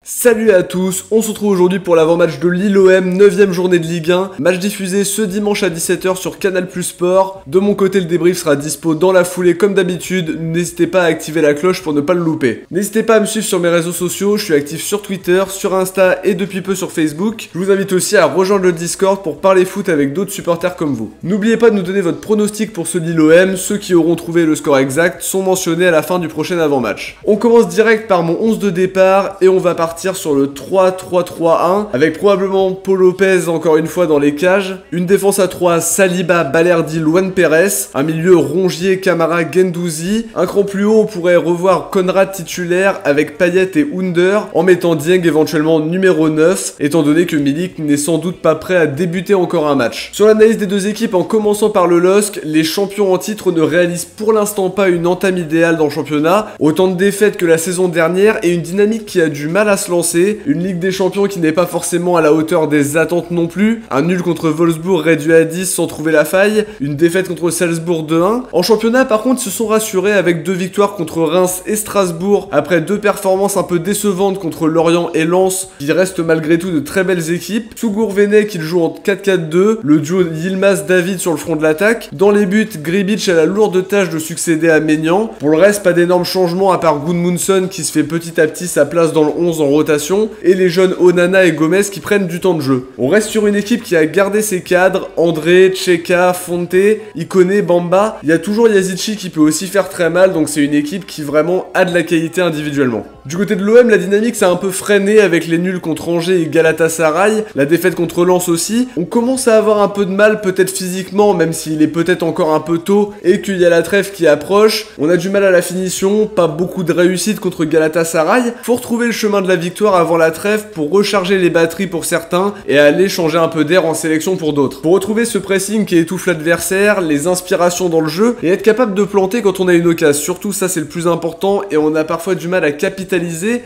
Salut à tous, on se retrouve aujourd'hui pour l'avant-match de Lille-OM, 9ème journée de Ligue 1, match diffusé ce dimanche à 17 h sur Canal+ Sport. De mon côté, le débrief sera dispo dans la foulée comme d'habitude, n'hésitez pas à activer la cloche pour ne pas le louper. N'hésitez pas à me suivre sur mes réseaux sociaux, je suis actif sur Twitter, sur Insta et depuis peu sur Facebook. Je vous invite aussi à rejoindre le Discord pour parler foot avec d'autres supporters comme vous. N'oubliez pas de nous donner votre pronostic pour ce Lille-OM, ceux qui auront trouvé le score exact sont mentionnés à la fin du prochain avant-match. On commence direct par mon 11 de départ et on va partir sur le 3-3-3-1 avec probablement Paul Lopez encore une fois dans les cages, une défense à 3 Saliba, Balerdi, Luan Pérez, un milieu Rongier, Camara, Guendouzi, un cran plus haut on pourrait revoir Konrad titulaire avec Payet et Under en mettant Dieng éventuellement numéro 9 étant donné que Milik n'est sans doute pas prêt à débuter encore un match. Sur l'analyse des deux équipes en commençant par le LOSC, les champions en titre ne réalisent pour l'instant pas une entame idéale dans le championnat, autant de défaites que la saison dernière et une dynamique qui a du mal à se lancer, une Ligue des Champions qui n'est pas forcément à la hauteur des attentes non plus, un nul contre Wolfsburg réduit à 10 sans trouver la faille, une défaite contre Salzbourg 2-1. En championnat par contre ils se sont rassurés avec 2 victoires contre Reims et Strasbourg après 2 performances un peu décevantes contre Lorient et Lens qui restent malgré tout de très belles équipes. Sugur-Veney qui joue en 4-4-2, le duo Yilmaz-David sur le front de l'attaque. Dans les buts, Gribic a la lourde tâche de succéder à Maignan. Pour le reste pas d'énormes changements à part Gudmundsson qui se fait petit à petit sa place dans le 11 en rotation, et les jeunes Onana et Gomez qui prennent du temps de jeu. On reste sur une équipe qui a gardé ses cadres, André, Tcheka, Fonte, Ikoné, Bamba. Il y a toujours Yazici qui peut aussi faire très mal, donc c'est une équipe qui vraiment a de la qualité individuellement. Du côté de l'OM, la dynamique s'est un peu freinée avec les nuls contre Angers et Galatasaray, la défaite contre Lens aussi. On commence à avoir un peu de mal peut-être physiquement, même s'il est peut-être encore un peu tôt et qu'il y a la trêve qui approche. On a du mal à la finition, pas beaucoup de réussite contre Galatasaray. Faut retrouver le chemin de la victoire avant la trêve pour recharger les batteries pour certains et aller changer un peu d'air en sélection pour d'autres. Pour retrouver ce pressing qui étouffe l'adversaire, les inspirations dans le jeu et être capable de planter quand on a une occasion. Surtout ça c'est le plus important et on a parfois du mal à capitaliser.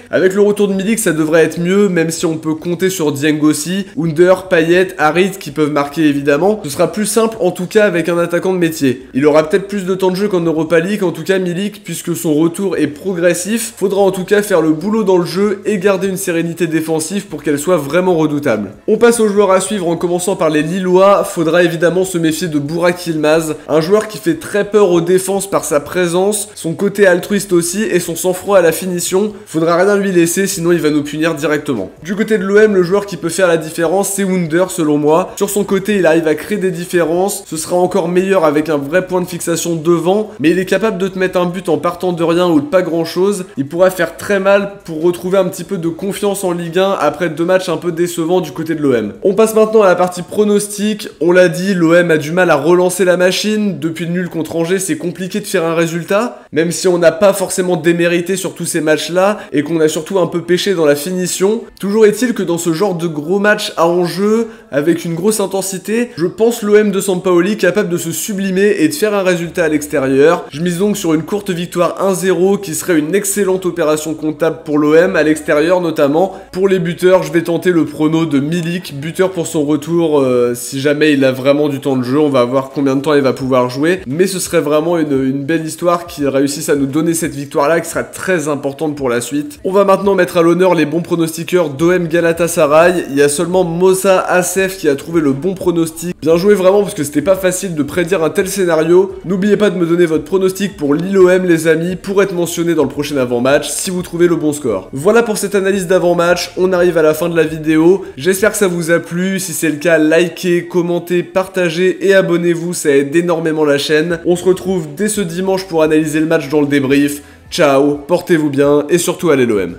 Avec le retour de Milik ça devrait être mieux même si on peut compter sur Dieng aussi, Under, Payet, Harit qui peuvent marquer évidemment. Ce sera plus simple en tout cas avec un attaquant de métier. Il aura peut-être plus de temps de jeu qu'en Europa League en tout cas Milik puisque son retour est progressif. Faudra en tout cas faire le boulot dans le jeu et garder une sérénité défensive pour qu'elle soit vraiment redoutable. On passe aux joueurs à suivre en commençant par les Lillois. Faudra évidemment se méfier de Burak Yilmaz, un joueur qui fait très peur aux défenses par sa présence, son côté altruiste aussi et son sang-froid à la finition. Faudra rien lui laisser sinon il va nous punir directement. Du côté de l'OM, le joueur qui peut faire la différence c'est Under selon moi. Sur son côté il arrive à créer des différences, ce sera encore meilleur avec un vrai point de fixation devant, mais il est capable de te mettre un but en partant de rien ou de pas grand chose. Il pourra faire très mal pour retrouver un petit peu de confiance en Ligue 1 après 2 matchs un peu décevants du côté de l'OM. On passe maintenant à la partie pronostic. On l'a dit, l'OM a du mal à relancer la machine. Depuis le nul contre Angers, c'est compliqué de faire un résultat, même si on n'a pas forcément démérité sur tous ces matchs-là et qu'on a surtout un peu pêché dans la finition. Toujours est-il que dans ce genre de gros match à enjeu, avec une grosse intensité, je pense l'OM de Sampaoli capable de se sublimer et de faire un résultat à l'extérieur. Je mise donc sur une courte victoire 1-0 qui serait une excellente opération comptable pour l'OM à l'extérieur notamment. Pour les buteurs, je vais tenter le prono de Milik, buteur pour son retour si jamais il a vraiment du temps de jeu. On va voir combien de temps il va pouvoir jouer, mais ce serait vraiment une belle histoire qui réussisse à nous donner cette victoire là qui sera très importante pour la suite. On va maintenant mettre à l'honneur les bons pronostiqueurs d'OM Galatasaray. Il y a seulement Mossa Assef qui a trouvé le bon pronostic. Bien joué vraiment parce que c'était pas facile de prédire un tel scénario. N'oubliez pas de me donner votre pronostic pour Lille-OM les amis pour être mentionné dans le prochain avant-match si vous trouvez le bon score. Voilà pour cette analyse d'avant-match, on arrive à la fin de la vidéo. J'espère que ça vous a plu, si c'est le cas, likez, commentez, partagez et abonnez-vous, ça aide énormément la chaîne. On se retrouve dès ce dimanche pour analyser le match dans le débrief. Ciao, portez-vous bien et surtout allez l'OM.